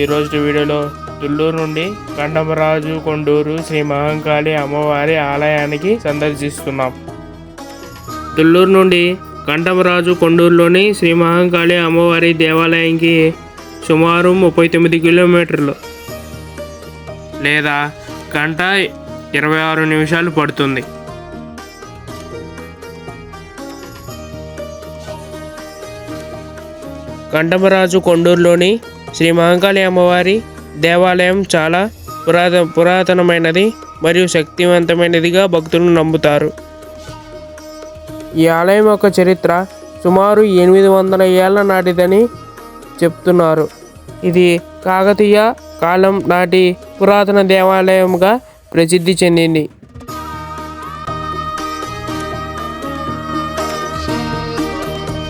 ఈరోజు వీడియోలో తుళ్ళూరు నుండి కంఠమరాజు కొండూరు శ్రీ మహంకాళి అమ్మవారి ఆలయానికి సందర్శిస్తున్నాం. తుళ్ళూరు నుండి కంఠమరాజు కొండూరులోని శ్రీ మహంకాళి అమ్మవారి దేవాలయానికి సుమారు 39 కిలోమీటర్లు లేదా గంట 26 నిమిషాలు పడుతుంది. కంఠమరాజు కొండూరులోని శ్రీ మహంకాళి అమ్మవారి దేవాలయం చాలా పురాతనమైనది మరియు శక్తివంతమైనదిగా భక్తులు నమ్ముతారు. ఈ ఆలయం యొక్క చరిత్ర సుమారు 800 ఏళ్ల నాటిదని చెప్తున్నారు. ఇది కాకతీయ కాలం నాటి పురాతన దేవాలయంగా ప్రసిద్ధి చెందింది.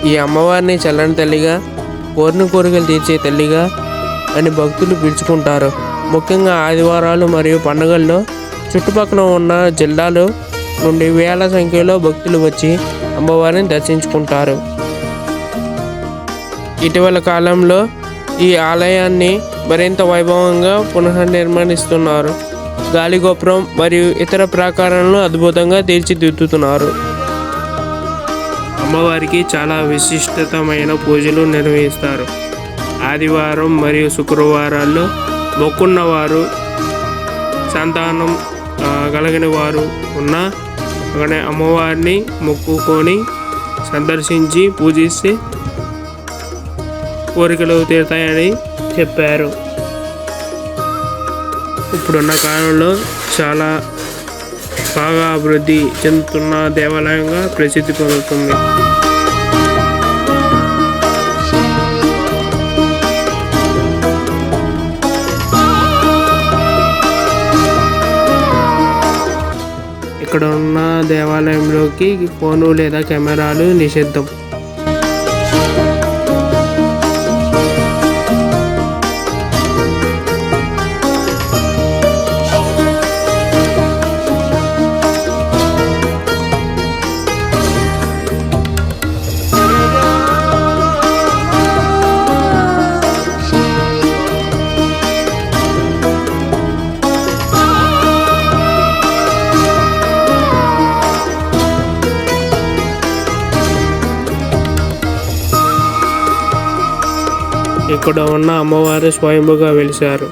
ఈ అమ్మవారిని చల్లని తల్లిగా, కోరిన కోరికలు తీర్చే తల్లిగా అని భక్తులు పిలుచుకుంటారు. ముఖ్యంగా ఆదివారాలు మరియు పండుగల్లో చుట్టుపక్కల ఉన్న జిల్లాల నుండి వేల సంఖ్యలో భక్తులు వచ్చి అమ్మవారిని దర్శించుకుంటారు. ఇటీవల కాలంలో ఈ ఆలయాన్ని మరింత వైభవంగా పునర్నిర్మిస్తున్నారు. గాలిగోపురం మరియు ఇతర ప్రాకారాలను అద్భుతంగా తీర్చిదిద్దుతున్నారు. అమ్మవారికి చాలా విశిష్టమైన పూజలు నిర్వహిస్తారు. ఆదివారం మరియు శుక్రవారాల్లో మొక్కున్నవారు, సంతానం కలిగిన వారు ఉన్న అక్కడ అమ్మవారిని మొక్కుకొని సందర్శించి పూజిస్తే కోరికలు తీరుతాయని చెప్పారు. ఇప్పుడున్న కాలంలో చాలా బాగా అభివృద్ధి చెందుతున్న దేవాలయంగా ప్రసిద్ధి పొందుతుంది. ఇక్కడ ఉన్న దేవాలయంలోకి ఫోను లేదా కెమెరాలు నిషిద్ధం. ఇక్కడ ఉన్న అమ్మవారు స్వయంభుగా వెలిశారు.